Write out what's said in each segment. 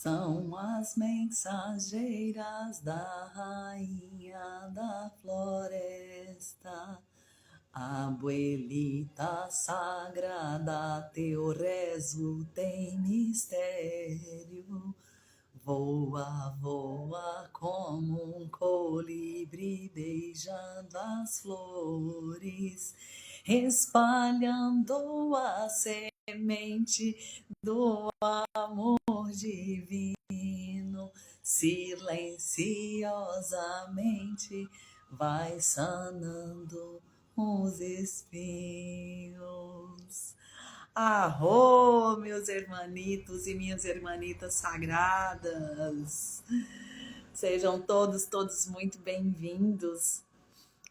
São as mensageiras da rainha da floresta, abuelita sagrada, teu rezo tem mistério. Voa, voa como um colibri beijando as flores, espalhando a semente do amor divino, silenciosamente vai sanando os espinhos. Arro, meus hermanitos e minhas hermanitas sagradas! Sejam todos muito bem-vindos.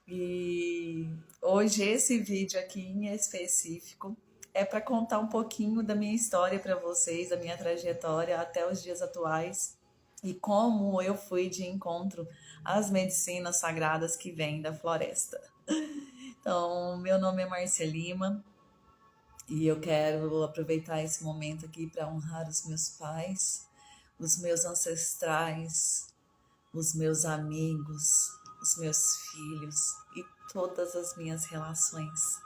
E hoje esse vídeo aqui em específico é para contar um pouquinho da minha história para vocês, da minha trajetória até os dias atuais e como eu fui de encontro às medicinas sagradas que vêm da floresta. Então, meu nome é Márcia Lima e eu quero aproveitar esse momento aqui para honrar os meus pais, os meus ancestrais, os meus amigos, os meus filhos e todas as minhas relações.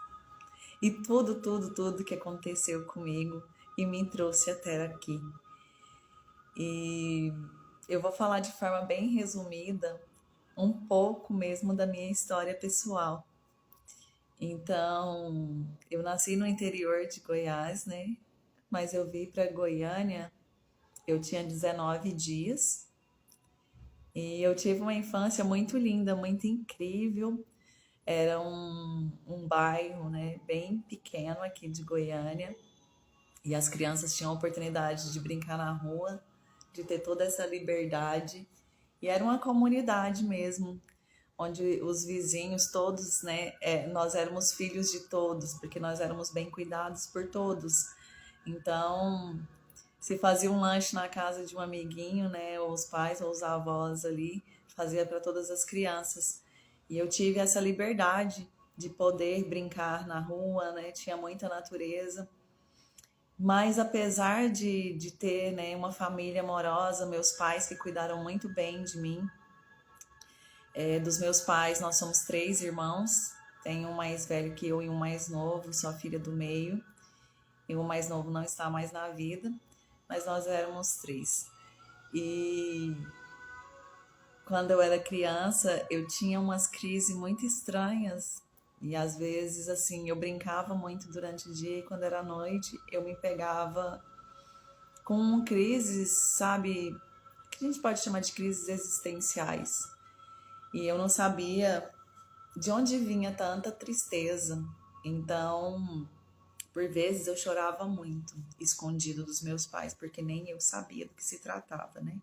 E tudo que aconteceu comigo e me trouxe até aqui. E eu vou falar de forma bem resumida um pouco mesmo da minha história pessoal. Então, eu nasci no interior de Goiás, né? Mas eu vim para Goiânia, eu tinha 19 dias. E eu tive uma infância muito linda, muito incrível. Era um bairro, né, bem pequeno aqui de Goiânia. E as crianças tinham a oportunidade de brincar na rua, de ter toda essa liberdade. E era uma comunidade mesmo, onde os vizinhos todos, né, nós éramos filhos de todos, porque nós éramos bem cuidados por todos. Então, se fazia um lanche na casa de um amiguinho, né, ou os pais ou os avós ali, fazia para todas as crianças. E eu tive essa liberdade de poder brincar na rua, né, tinha muita natureza. Mas apesar de ter, né, uma família amorosa, meus pais que cuidaram muito bem de mim, dos meus pais, nós somos 3 irmãos, tenho um mais velho que eu e um mais novo, sou a filha do meio, e o mais novo não está mais na vida, mas nós éramos 3. E quando eu era criança, eu tinha umas crises muito estranhas, e às vezes, assim, eu brincava muito durante o dia, e quando era noite, eu me pegava com crises, sabe, que a gente pode chamar de crises existenciais. E eu não sabia de onde vinha tanta tristeza. Então, por vezes eu chorava muito, escondido dos meus pais, porque nem eu sabia do que se tratava, né?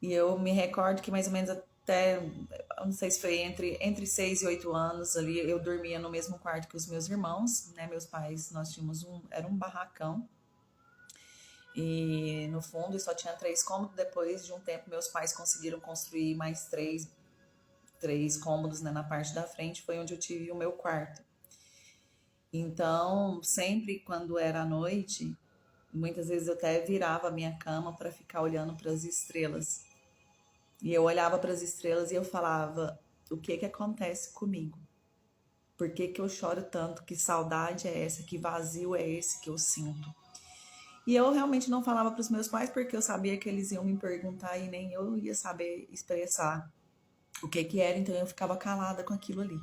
E eu me recordo que mais ou menos até, eu não sei se foi entre 6 e 8 anos ali, eu dormia no mesmo quarto que os meus irmãos, né? Meus pais, nós tínhamos era um barracão. E no fundo só tinha 3 cômodos. Depois de um tempo, meus pais conseguiram construir mais 3 cômodos, né, na parte da frente, foi onde eu tive o meu quarto. Então, sempre quando era à noite, muitas vezes eu até virava a minha cama para ficar olhando para as estrelas. E eu olhava para as estrelas e eu falava: o que acontece comigo? Por que eu choro tanto? Que saudade é essa? Que vazio é esse que eu sinto? E eu realmente não falava para os meus pais porque eu sabia que eles iam me perguntar e nem eu ia saber expressar o que era, então eu ficava calada com aquilo ali.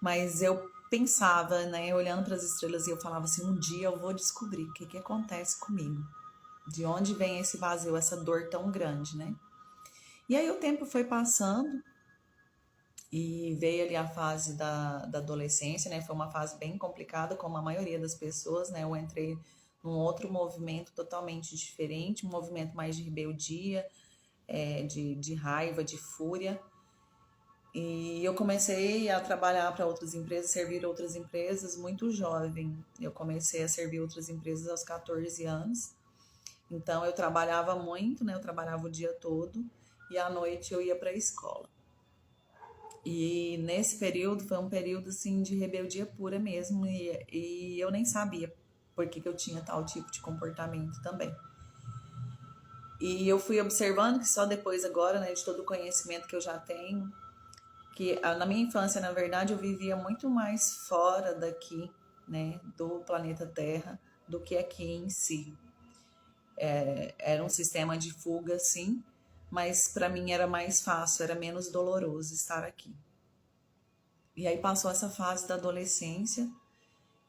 Mas eu pensava, né, olhando para as estrelas, e eu falava assim: um dia eu vou descobrir o que acontece comigo, de onde vem esse vazio, essa dor tão grande, né? E aí o tempo foi passando e veio ali a fase da adolescência, né? Foi uma fase bem complicada, como a maioria das pessoas, né? Eu entrei num outro movimento totalmente diferente, um movimento mais de rebeldia, de raiva, de fúria. E eu comecei a trabalhar para outras empresas, servir outras empresas muito jovem. Eu comecei a servir outras empresas aos 14 anos. Então eu trabalhava muito, né? Eu trabalhava o dia todo e à noite eu ia para a escola. E nesse período foi um período assim de rebeldia pura mesmo, e eu nem sabia por que eu tinha tal tipo de comportamento também. E eu fui observando que só depois agora, né, de todo o conhecimento que eu já tenho, que na minha infância, na verdade, eu vivia muito mais fora daqui, né, do planeta Terra, do que aqui em si. Era um sistema de fuga, sim, mas para mim era mais fácil, era menos doloroso estar aqui. E aí passou essa fase da adolescência,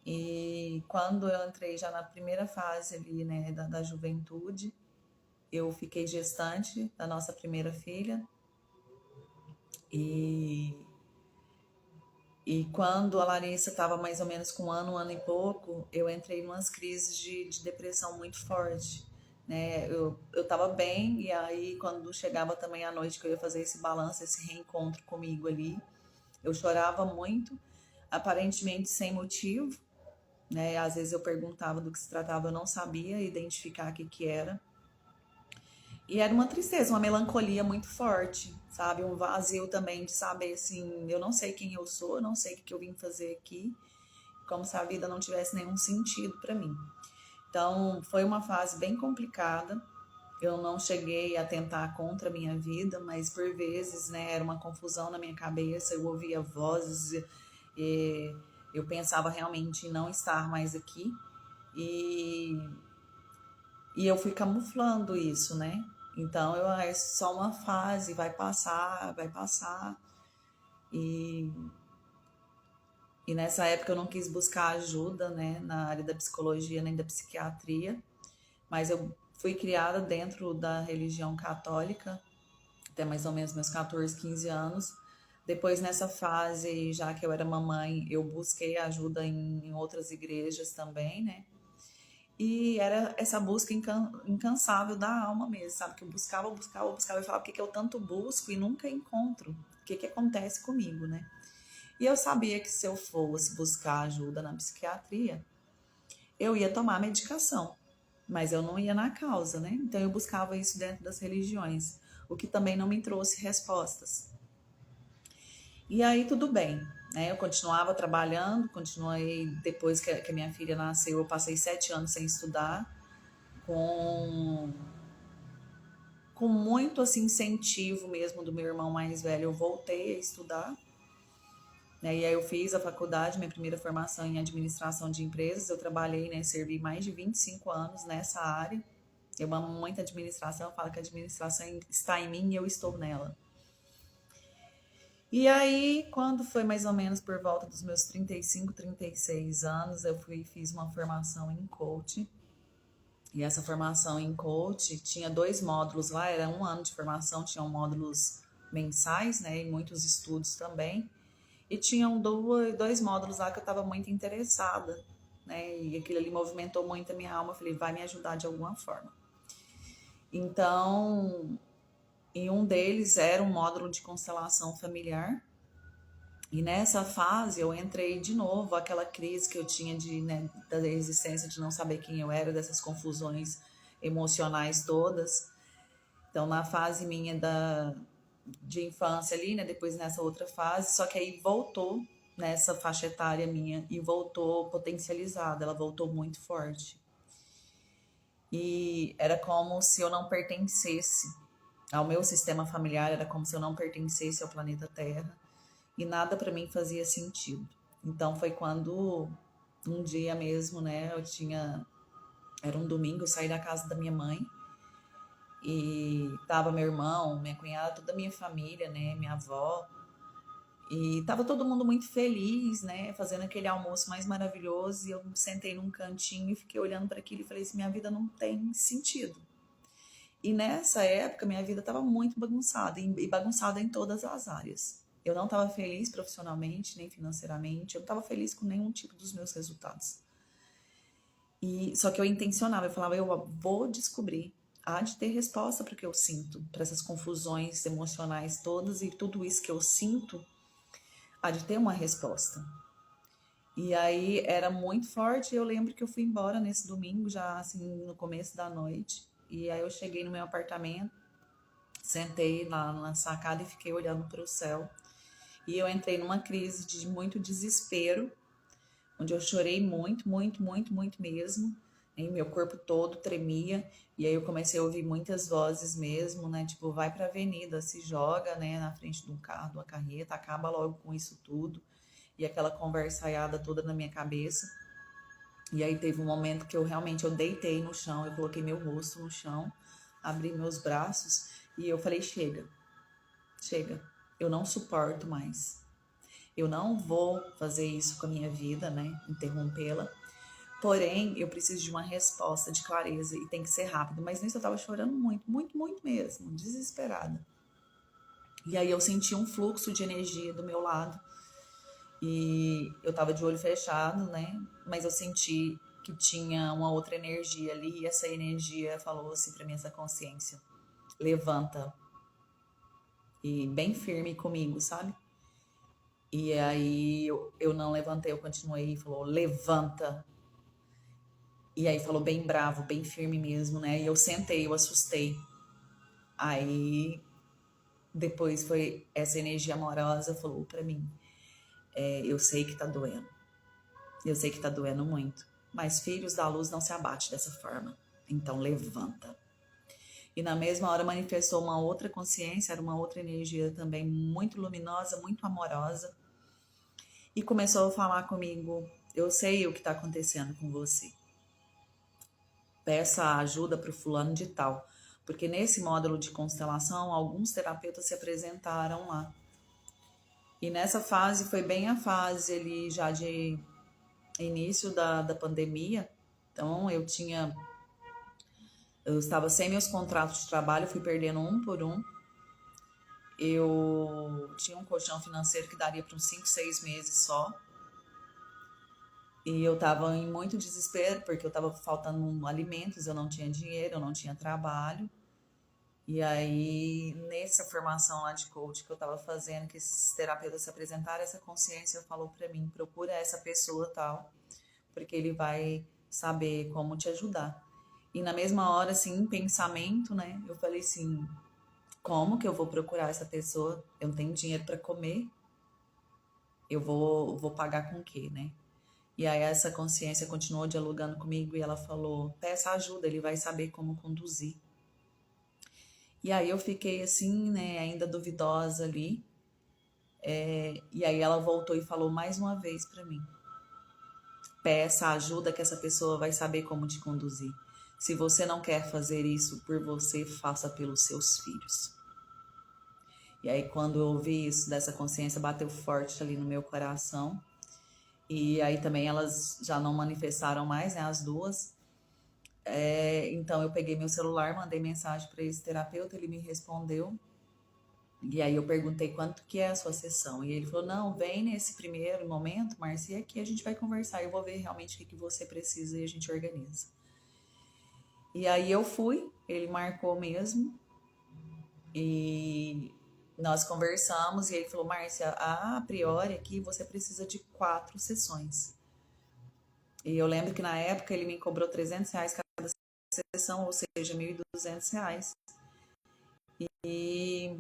e quando eu entrei já na primeira fase ali, né, da juventude, eu fiquei gestante da nossa primeira filha. E, e quando a Larissa estava mais ou menos com um ano e pouco, eu entrei em umas crises de depressão muito forte. Né? Eu estava bem, e aí quando chegava também à noite que eu ia fazer esse balanço, esse reencontro comigo ali, eu chorava muito, aparentemente sem motivo. Né? Às vezes eu perguntava do que se tratava, eu não sabia identificar o que era. E era uma tristeza, uma melancolia muito forte, sabe? Um vazio também de saber assim, eu não sei quem eu sou, eu não sei o que eu vim fazer aqui, como se a vida não tivesse nenhum sentido para mim. Então, foi uma fase bem complicada. Eu não cheguei a tentar contra a minha vida, mas por vezes, né, era uma confusão na minha cabeça, eu ouvia vozes e eu pensava realmente em não estar mais aqui. E e eu fui camuflando isso, né? Então, é só uma fase, vai passar, vai passar. E, e nessa época eu não quis buscar ajuda, né, na área da psicologia nem da psiquiatria, mas eu fui criada dentro da religião católica, até mais ou menos meus 14, 15 anos. Depois, nessa fase, já que eu era mamãe, eu busquei ajuda em outras igrejas também, né? E era essa busca incansável da alma mesmo, sabe? Que eu buscava, buscava, buscava e falava o que eu tanto busco e nunca encontro. O que acontece comigo, né? E eu sabia que se eu fosse buscar ajuda na psiquiatria, eu ia tomar medicação, mas eu não ia na causa, né? Então eu buscava isso dentro das religiões, o que também não me trouxe respostas. E aí tudo bem, né? Eu continuava trabalhando, continuei depois que a minha filha nasceu, eu passei 7 anos sem estudar, com com muito assim incentivo mesmo do meu irmão mais velho, eu voltei a estudar, né? E aí eu fiz a faculdade, minha primeira formação em administração de empresas. Eu trabalhei, né, servi mais de 25 anos nessa área. Eu amo muito a administração, eu falo que a administração está em mim e eu estou nela. E aí, quando foi mais ou menos por volta dos meus 35, 36 anos, eu fiz uma formação em coach. E essa formação em coach tinha 2 módulos lá, era um ano de formação, tinham módulos mensais, né, e muitos estudos também. E tinham 2 módulos lá que eu estava muito interessada, né, e aquilo ali movimentou muito a minha alma. Eu falei, vai me ajudar de alguma forma. Então, em um deles era um módulo de constelação familiar. E nessa fase eu entrei de novo, aquela crise que eu tinha né, da existência, de não saber quem eu era, dessas confusões emocionais todas. Então, na fase minha de infância ali, né, depois nessa outra fase, só que aí voltou nessa faixa etária minha e voltou potencializada, ela voltou muito forte. E era como se eu não pertencesse ao meu sistema familiar, era como se eu não pertencesse ao planeta Terra e nada para mim fazia sentido. Então foi quando um dia mesmo, né, era um domingo, eu saí da casa da minha mãe e tava meu irmão, minha cunhada, toda a minha família, né, minha avó, e tava todo mundo muito feliz, né, fazendo aquele almoço mais maravilhoso, e eu sentei num cantinho e fiquei olhando para aquilo e falei assim, minha vida não tem sentido. E nessa época minha vida estava muito bagunçada, e bagunçada em todas as áreas. Eu não estava feliz profissionalmente, nem financeiramente, eu não estava feliz com nenhum tipo dos meus resultados. E só que eu intencionava, eu falava, eu vou descobrir, há de ter resposta para o que eu sinto, para essas confusões emocionais todas, e tudo isso que eu sinto, há de ter uma resposta. E aí era muito forte, e eu lembro que eu fui embora nesse domingo, já assim, no começo da noite. E aí eu cheguei no meu apartamento, sentei lá na sacada e fiquei olhando para o céu. E eu entrei numa crise de muito desespero, onde eu chorei muito, muito, muito, muito mesmo. e meu corpo todo tremia. E aí eu comecei a ouvir muitas vozes mesmo, né? Tipo, vai pra avenida, se joga, né, na frente de um carro, de uma carreta, acaba logo com isso tudo. E aquela conversaiada toda na minha cabeça. E aí teve um momento que eu deitei no chão, eu coloquei meu rosto no chão, abri meus braços e eu falei: chega, chega, eu não suporto mais. Eu não vou fazer isso com a minha vida, né? Interrompê-la. Porém, eu preciso de uma resposta de clareza e tem que ser rápido. Mas nisso eu tava chorando muito, muito, muito mesmo, desesperada. E aí eu senti um fluxo de energia do meu lado e eu tava de olho fechado, né? Mas eu senti que tinha uma outra energia ali e essa energia falou assim pra mim, essa consciência: levanta. E bem firme comigo, sabe? E aí eu não levantei, eu continuei e falou: levanta. E aí falou bem bravo, bem firme mesmo, né? E eu sentei, eu assustei. Aí depois foi essa energia amorosa falou pra mim: eu sei que tá doendo, eu sei que tá doendo muito, mas filhos da luz não se abate dessa forma, então levanta. E na mesma hora manifestou uma outra consciência, era uma outra energia também muito luminosa, muito amorosa, e começou a falar comigo: eu sei o que está acontecendo com você, peça ajuda para o fulano de tal. Porque nesse módulo de constelação, alguns terapeutas se apresentaram lá. E nessa fase, foi bem a fase ali já de início da pandemia. Então, eu estava sem meus contratos de trabalho, fui perdendo um por um. Eu tinha um colchão financeiro que daria para uns 5, 6 meses só. E eu tava em muito desespero, porque eu tava faltando alimentos, eu não tinha dinheiro, eu não tinha trabalho. E aí, nessa formação lá de coach que eu tava fazendo, que esses terapeutas se apresentaram, essa consciência falou pra mim: procura essa pessoa tal, porque ele vai saber como te ajudar. E na mesma hora, assim, em pensamento, né, eu falei assim: como que eu vou procurar essa pessoa? Eu não tenho dinheiro para comer, eu vou pagar com o quê, né? E aí essa consciência continuou dialogando comigo e ela falou: peça ajuda, ele vai saber como conduzir. E aí eu fiquei assim, né, ainda duvidosa ali. E aí ela voltou e falou mais uma vez para mim: peça ajuda que essa pessoa vai saber como te conduzir. Se você não quer fazer isso por você, faça pelos seus filhos. E aí quando eu ouvi isso, dessa consciência bateu forte ali no meu coração. E aí também elas já não manifestaram mais, né, as duas. Então eu peguei meu celular, mandei mensagem para esse terapeuta, ele me respondeu. E aí eu perguntei quanto que é a sua sessão. E ele falou: não, vem nesse primeiro momento, Marcia, aqui a gente vai conversar. Eu vou ver realmente o que você precisa e a gente organiza. E aí eu fui, ele marcou mesmo. E nós conversamos e ele falou: Márcia, a priori aqui você precisa de 4 sessões. E eu lembro que na época ele me cobrou R$ 300 cada sessão, ou seja, R$ 1.200. E,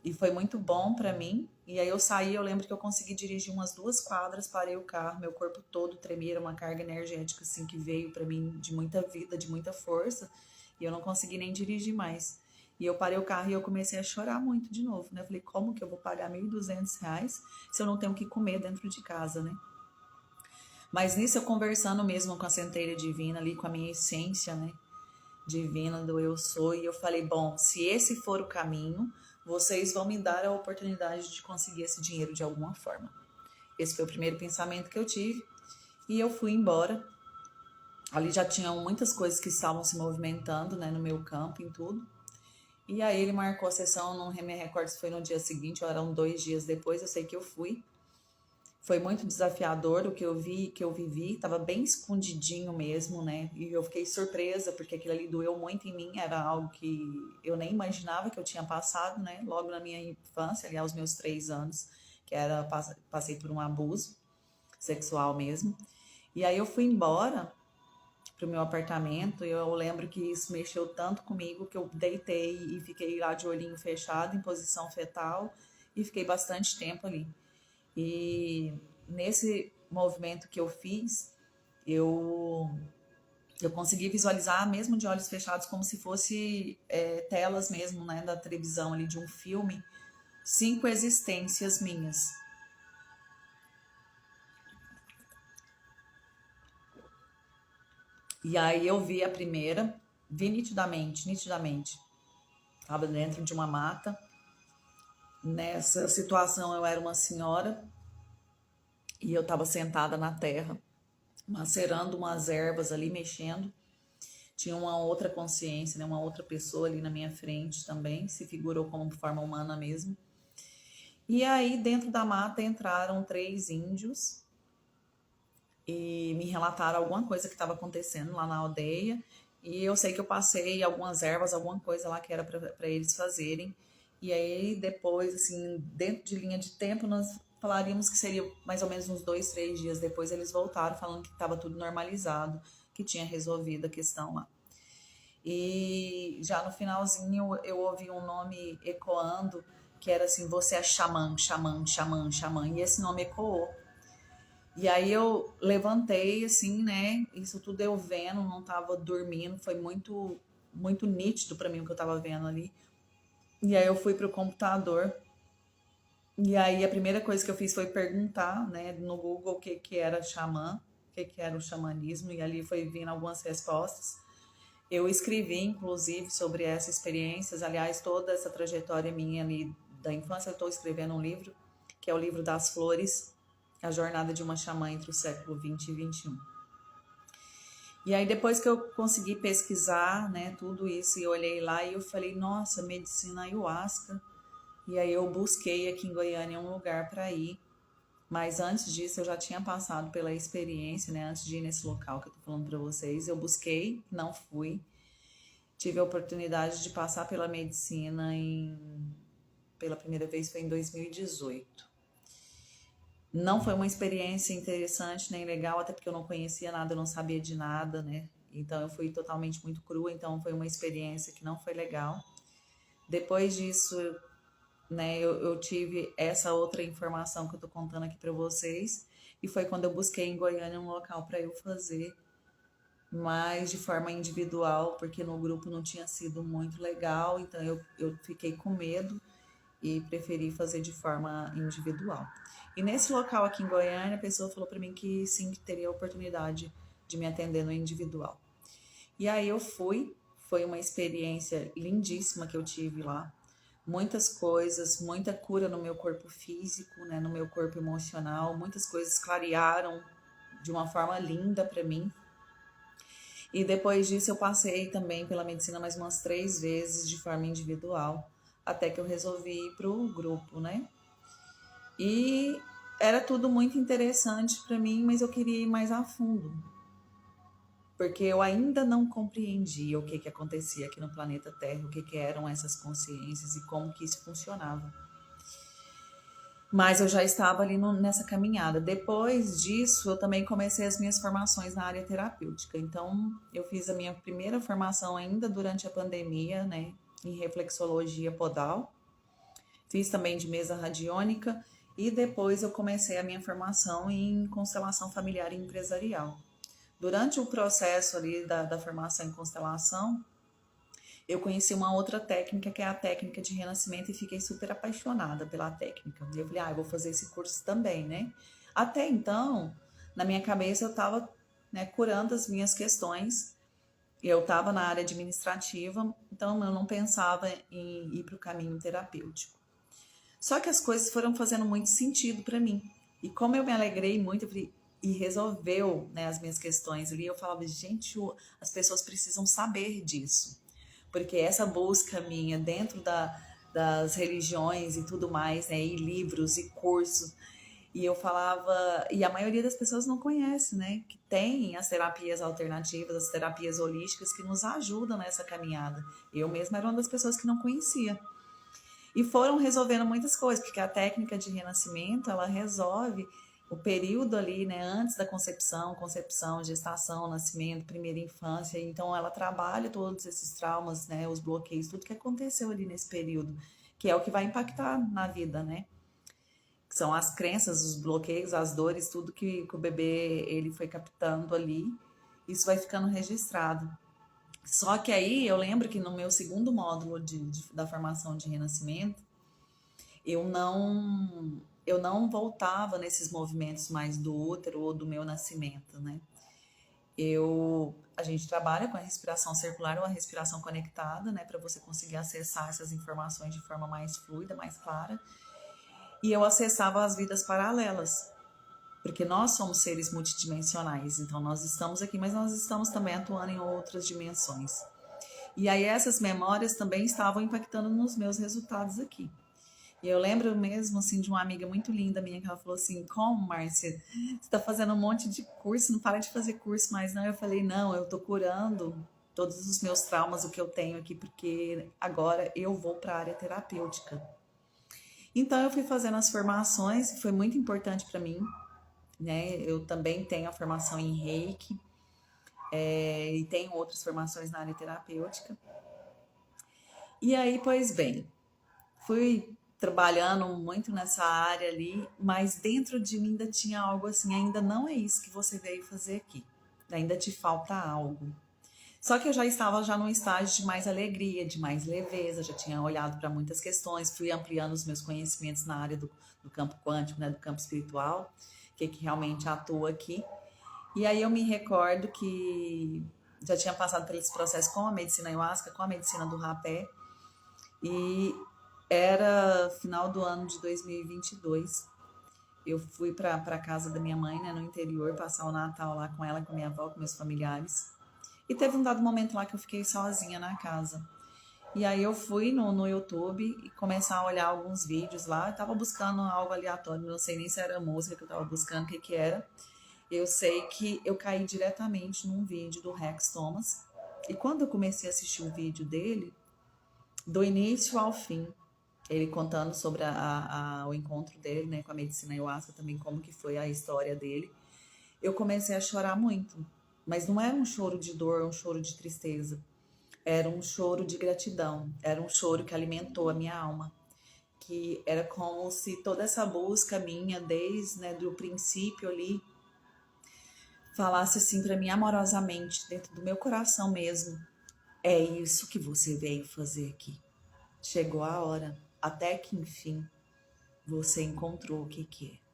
e foi muito bom para mim. E aí eu saí, eu lembro que eu consegui dirigir umas 2 quadras, parei o carro, meu corpo todo tremia, uma carga energética assim que veio para mim de muita vida, de muita força, e eu não consegui nem dirigir mais. E eu parei o carro e eu comecei a chorar muito de novo, né? Falei: como que eu vou pagar R$ 1.200 se eu não tenho o que comer dentro de casa, né? Mas nisso eu conversando mesmo com a centelha divina ali, com a minha essência, né, divina do eu sou, e eu falei: bom, se esse for o caminho, vocês vão me dar a oportunidade de conseguir esse dinheiro de alguma forma. Esse foi o primeiro pensamento que eu tive e eu fui embora. Ali já tinham muitas coisas que estavam se movimentando, né, no meu campo, em tudo. E aí ele marcou a sessão, não me recordo se foi no dia seguinte ou eram 2 dias depois, eu sei que eu fui. Foi muito desafiador o que eu vi, que eu vivi, estava bem escondidinho mesmo, né? E eu fiquei surpresa, porque aquilo ali doeu muito em mim, era algo que eu nem imaginava que eu tinha passado, né? Logo na minha infância, ali aos meus 3 anos, que era, passei por um abuso sexual mesmo. E aí eu fui embora pro meu apartamento, e eu lembro que isso mexeu tanto comigo que eu deitei e fiquei lá de olhinho fechado, em posição fetal, e fiquei bastante tempo ali. E nesse movimento que eu fiz, eu Eu consegui visualizar, mesmo de olhos fechados, como se fosse telas mesmo, né, da televisão ali, de um filme, 5 existências minhas. E aí eu vi a primeira, vi nitidamente, nitidamente. Estava dentro de uma mata. Nessa situação eu era uma senhora e eu estava sentada na terra, macerando umas ervas ali, mexendo. Tinha uma outra consciência, né? Uma outra pessoa ali na minha frente também, se figurou como forma humana mesmo. E aí dentro da mata entraram 3 índios e me relataram alguma coisa que estava acontecendo lá na aldeia. E eu sei que eu passei algumas ervas, alguma coisa lá que era para eles fazerem. E aí depois, assim, dentro de linha de tempo, nós falaríamos que seria mais ou menos uns 2, 3 dias depois eles voltaram falando que estava tudo normalizado, que tinha resolvido a questão lá. E já no finalzinho eu ouvi um nome ecoando, que era assim, você é xamã, xamã, xamã, xamã. E esse nome ecoou. E aí eu levantei, assim, né? Isso tudo eu vendo, não tava dormindo, foi muito, muito nítido para mim o que eu tava vendo ali. E aí eu fui pro computador. E aí a primeira coisa que eu fiz foi perguntar, né, no Google o que que era xamã, o que que era o xamanismo, e ali foi vindo algumas respostas. Eu escrevi, inclusive, sobre essas experiências, aliás, toda essa trajetória minha ali da infância, eu estou escrevendo um livro, que é o livro das flores, a jornada de uma xamã entre o século XX e XXI. E aí depois que eu consegui pesquisar, né, tudo isso, e eu olhei lá e eu falei, nossa, medicina ayahuasca. E aí eu busquei aqui em Goiânia um lugar para ir. Mas antes disso eu já tinha passado pela experiência, né, antes de ir nesse local que eu tô falando para vocês, eu busquei, não fui. Tive a oportunidade de passar pela medicina pela primeira vez foi em 2018. Não foi uma experiência interessante nem legal, até porque eu não conhecia nada, eu não sabia de nada, né? Então eu fui totalmente muito crua, então foi uma experiência que não foi legal. Depois disso, né, eu tive essa outra informação que eu tô contando aqui para vocês, e foi quando eu busquei em Goiânia um local para eu fazer, mas de forma individual, porque no grupo não tinha sido muito legal, então eu fiquei com medo e preferi fazer de forma individual. E nesse local aqui em Goiânia, a pessoa falou para mim que sim, que teria a oportunidade de me atender no individual. E aí eu fui, foi uma experiência lindíssima que eu tive lá. Muitas coisas, muita cura no meu corpo físico, né, no meu corpo emocional, muitas coisas clarearam de uma forma linda para mim. E depois disso eu passei também pela medicina mais umas 3 vezes de forma individual, até que eu resolvi ir pro grupo, né? E era tudo muito interessante para mim, mas eu queria ir mais a fundo, porque eu ainda não compreendia o que que acontecia aqui no planeta Terra, o que que eram essas consciências e como que isso funcionava. Mas eu já estava ali nessa caminhada. Depois disso, eu também comecei as minhas formações na área terapêutica. Então, eu fiz a minha primeira formação ainda durante a pandemia, né, em reflexologia podal. Fiz também de mesa radiônica e depois eu comecei a minha formação em constelação familiar e empresarial. Durante o processo ali da formação em constelação, eu conheci uma outra técnica, que é a técnica de renascimento, e fiquei super apaixonada pela técnica. Eu falei, eu vou fazer esse curso também, né? Até então, na minha cabeça, eu estava, né, curando as minhas questões. Eu estava na área administrativa, então eu não pensava em ir para o caminho terapêutico. Só que as coisas foram fazendo muito sentido para mim. E como eu me alegrei muito, eu falei, e resolveu, né, as minhas questões ali, eu falava, gente, as pessoas precisam saber disso. Porque essa busca minha dentro das religiões e tudo mais, né, e livros e cursos, e eu falava, e a maioria das pessoas não conhece, né, que tem as terapias alternativas, as terapias holísticas que nos ajudam nessa caminhada. Eu mesma era uma das pessoas que não conhecia. E foram resolvendo muitas coisas, porque a técnica de renascimento, ela resolve o período ali, né, antes da concepção, gestação, nascimento, primeira infância. Então, ela trabalha todos esses traumas, né, os bloqueios, tudo que aconteceu ali nesse período, que é o que vai impactar na vida, né? São as crenças, os bloqueios, as dores, tudo que o bebê ele foi captando ali. isso vai ficando registrado. Só que aí eu lembro que no meu segundo módulo da formação de renascimento, eu não voltava nesses movimentos mais do útero ou do meu nascimento, né? A gente trabalha com a respiração circular ou a respiração conectada, né, para você conseguir acessar essas informações de forma mais fluida, mais clara. E eu acessava as vidas paralelas, porque nós somos seres multidimensionais, então nós estamos aqui, mas nós estamos também atuando em outras dimensões. E aí essas memórias também estavam impactando nos meus resultados aqui. E eu lembro mesmo, assim, de uma amiga muito linda minha, que ela falou assim, como, Márcia, você tá fazendo um monte de curso, não para de fazer curso mais, não. Eu falei, não, eu tô curando todos os meus traumas, o que eu tenho aqui, porque agora eu vou para a área terapêutica. Então eu fui fazendo as formações, que foi muito importante para mim, né? Eu também tenho a formação em Reiki, e tenho outras formações na área terapêutica. E aí, pois bem, fui trabalhando muito nessa área ali, mas dentro de mim ainda tinha algo assim, ainda não é isso que você veio fazer aqui. Ainda te falta algo. Só que eu já estava já num estágio de mais alegria, de mais leveza, já tinha olhado para muitas questões, fui ampliando os meus conhecimentos na área do campo quântico, né, do campo espiritual, que realmente atua aqui. E aí eu me recordo que já tinha passado por esse processo com a medicina ayahuasca, com a medicina do rapé, e era final do ano de 2022. Eu fui para a casa da minha mãe, né, no interior, passar o Natal lá com ela, com minha avó, com meus familiares. E teve um dado momento lá que eu fiquei sozinha na casa. E aí eu fui no YouTube e começar a olhar alguns vídeos lá. Eu tava buscando algo aleatório, não sei nem se era música que eu tava buscando, o que que era. Eu sei que eu caí diretamente num vídeo do Rex Thomas. E quando eu comecei a assistir o vídeo dele, do início ao fim, ele contando sobre o encontro dele, né, com a medicina ayahuasca, também como que foi a história dele, eu comecei a chorar muito. Mas não era um choro de dor, um choro de tristeza. Era um choro de gratidão. Era um choro que alimentou a minha alma. Que era como se toda essa busca minha, desde, né, do princípio ali, falasse assim para mim amorosamente, dentro do meu coração mesmo: é isso que você veio fazer aqui. Chegou a hora, até que enfim você encontrou o que que é.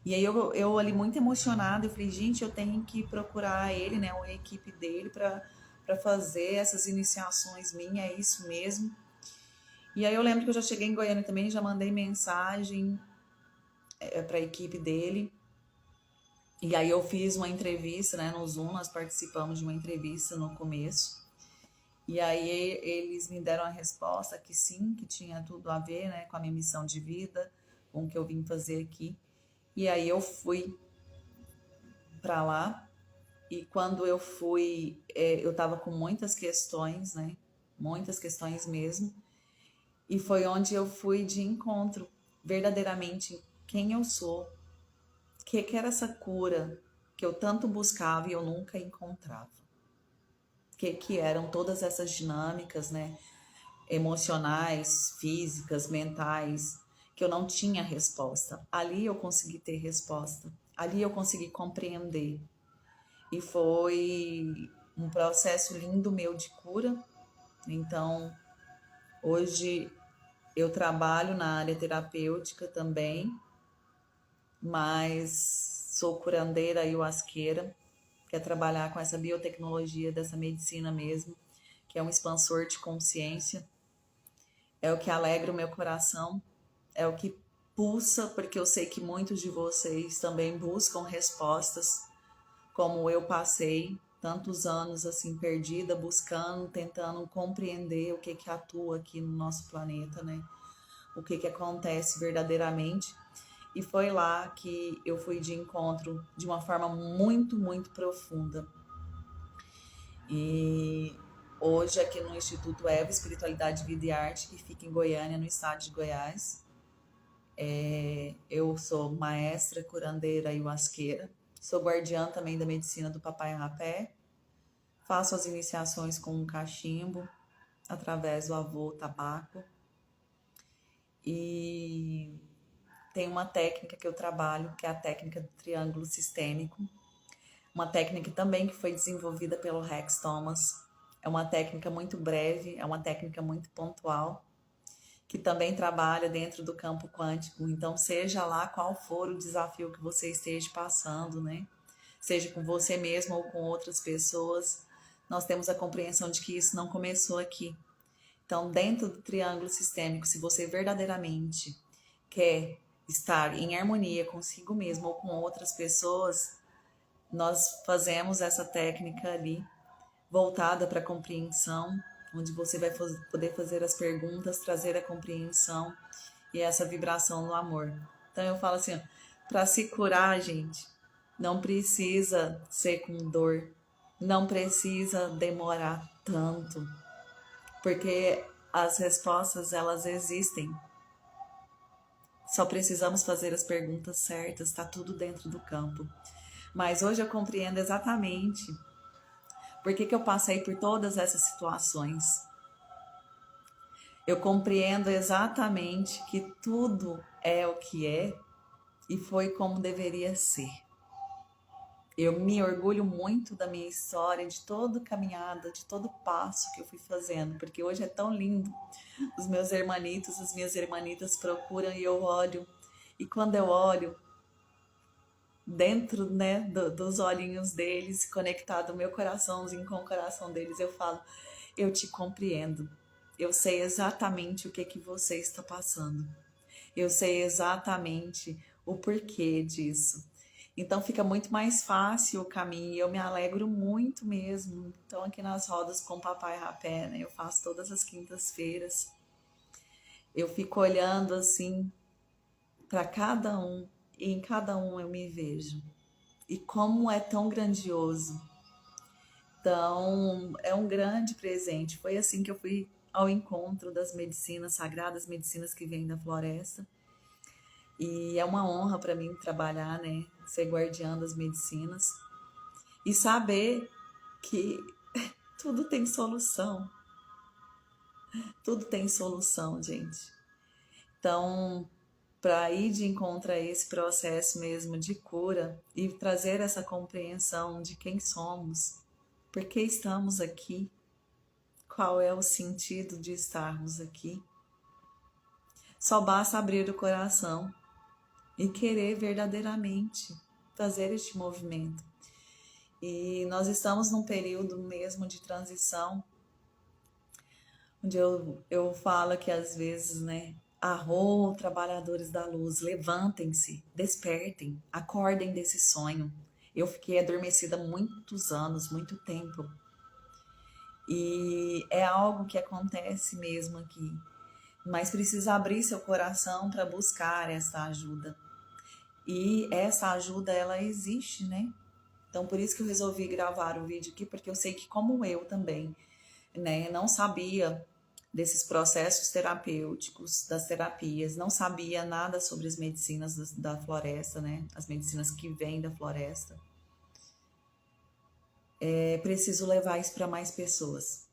E aí eu ali muito emocionada, eu falei, gente, eu tenho que procurar ele, né, a equipe dele para fazer essas iniciações minhas, é isso mesmo. E aí eu lembro que eu já cheguei em Goiânia também, já mandei mensagem para a equipe dele. E aí eu fiz uma entrevista, né, no Zoom, nós participamos de uma entrevista no começo. E aí eles me deram a resposta que sim, que tinha tudo a ver, né, com a minha missão de vida, com o que eu vim fazer aqui. E aí eu fui para lá. E quando eu fui, eu estava com muitas questões, né? Muitas questões mesmo. E foi onde eu fui de encontro verdadeiramente quem eu sou, que era essa cura que eu tanto buscava e eu nunca encontrava. Que eram todas essas dinâmicas, né? Emocionais, físicas, mentais, que eu não tinha resposta. Ali eu consegui ter resposta. Ali eu consegui compreender. E foi um processo lindo meu de cura. Então, hoje eu trabalho na área terapêutica também, mas sou curandeira ayahuasqueira, que é trabalhar com essa biotecnologia dessa medicina mesmo, que é um expansor de consciência. É o que alegra o meu coração, é o que pulsa, porque eu sei que muitos de vocês também buscam respostas, como eu passei tantos anos assim perdida, buscando, tentando compreender o que atua aqui no nosso planeta, né? O que acontece verdadeiramente. E foi lá que eu fui de encontro de uma forma muito, muito profunda. E hoje aqui no Instituto Eva Espiritualidade, Vida e Arte, que fica em Goiânia, no estado de Goiás, eu sou maestra, curandeira e ayahuasqueira. Sou guardiã também da medicina do Papai Rapé. Faço as iniciações com o cachimbo, através do avô tabaco. E tem uma técnica que eu trabalho, que é a técnica do triângulo sistêmico, uma técnica também que foi desenvolvida pelo Rex Thomas. É uma técnica muito breve, é uma técnica muito pontual, que também trabalha dentro do campo quântico. Então, seja lá qual for o desafio que você esteja passando, né? Seja com você mesmo ou com outras pessoas, nós temos a compreensão de que isso não começou aqui. Então, dentro do triângulo sistêmico, se você verdadeiramente quer estar em harmonia consigo mesmo ou com outras pessoas, nós fazemos essa técnica ali voltada para a compreensão, onde você vai poder fazer as perguntas, trazer a compreensão e essa vibração no amor. Então eu falo assim, para se curar, gente, não precisa ser com dor, não precisa demorar tanto, porque as respostas elas existem. Só precisamos fazer as perguntas certas, está tudo dentro do campo. Mas hoje eu compreendo exatamente por que eu passei por todas essas situações. Eu compreendo exatamente que tudo é o que é e foi como deveria ser. Eu me orgulho muito da minha história, de toda caminhada, de todo passo que eu fui fazendo, porque hoje é tão lindo. Os meus hermanitos, as minhas hermanitas procuram e eu olho. E quando eu olho, dentro, né, dos olhinhos deles, conectado o meu coraçãozinho com o coração deles, eu falo, eu te compreendo. Eu sei exatamente o que você está passando. Eu sei exatamente o porquê disso. Então fica muito mais fácil o caminho e eu me alegro muito mesmo. Então aqui nas rodas com o Papai Rapé, né, eu faço todas as quintas-feiras. Eu fico olhando assim para cada um e em cada um eu me vejo. E como é tão grandioso. Então, é um grande presente. Foi assim que eu fui ao encontro das medicinas, sagradas medicinas que vêm da floresta. E é uma honra para mim trabalhar, né? Ser guardiã das medicinas e saber que tudo tem solução. Tudo tem solução, gente. Então, para ir de encontro a esse processo mesmo de cura e trazer essa compreensão de quem somos, por que estamos aqui, qual é o sentido de estarmos aqui, só basta abrir o coração e querer verdadeiramente fazer este movimento. E nós estamos num período mesmo de transição, onde eu falo que às vezes, né, arro, trabalhadores da luz, levantem-se, despertem, acordem desse sonho. Eu fiquei adormecida muitos anos, muito tempo. E é algo que acontece mesmo aqui. Mas precisa abrir seu coração para buscar essa ajuda. E essa ajuda, ela existe, né? Então, por isso que eu resolvi gravar o vídeo aqui, porque eu sei que como eu também, né, não sabia desses processos terapêuticos, das terapias, não sabia nada sobre as medicinas da floresta, né, as medicinas que vêm da floresta. É preciso levar isso para mais pessoas,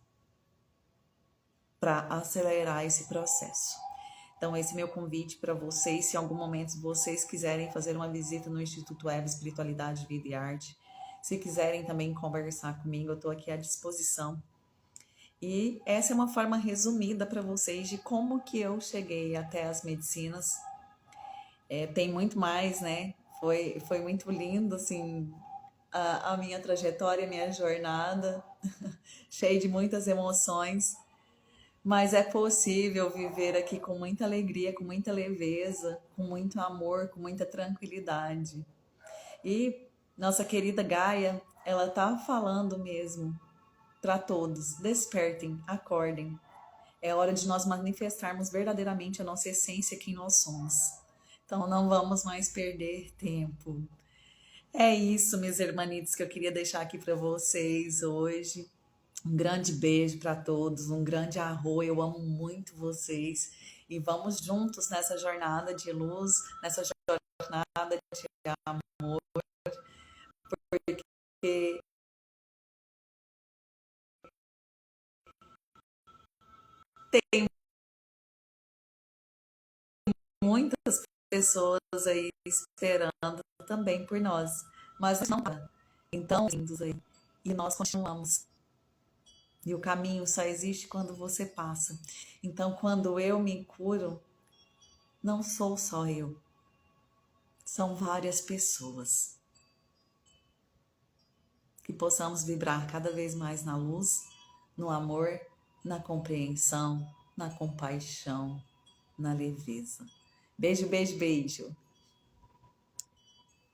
para acelerar esse processo. Então, esse é meu convite para vocês. Se em algum momento vocês quiserem fazer uma visita no Instituto Eva Espiritualidade, Vida e Arte, se quiserem também conversar comigo, eu estou aqui à disposição. E essa é uma forma resumida para vocês de como que eu cheguei até as medicinas. Tem muito mais, né? Foi muito lindo, assim, a minha trajetória, a minha jornada, cheia de muitas emoções. Mas é possível viver aqui com muita alegria, com muita leveza, com muito amor, com muita tranquilidade. E nossa querida Gaia, ela tá falando mesmo para todos: despertem, acordem. É hora de nós manifestarmos verdadeiramente a nossa essência, quem nós somos. Então não vamos mais perder tempo. É isso, meus hermanitos, que eu queria deixar aqui para vocês hoje. Um grande beijo para todos, um grande arro, eu amo muito vocês e vamos juntos nessa jornada de luz, nessa jornada de amor, porque tem muitas pessoas aí esperando também por nós, mas não para. Então, lindos aí. E nós continuamos. E o caminho só existe quando você passa. Então, quando eu me curo, não sou só eu. São várias pessoas. Que possamos vibrar cada vez mais na luz, no amor, na compreensão, na compaixão, na leveza. Beijo, beijo, beijo.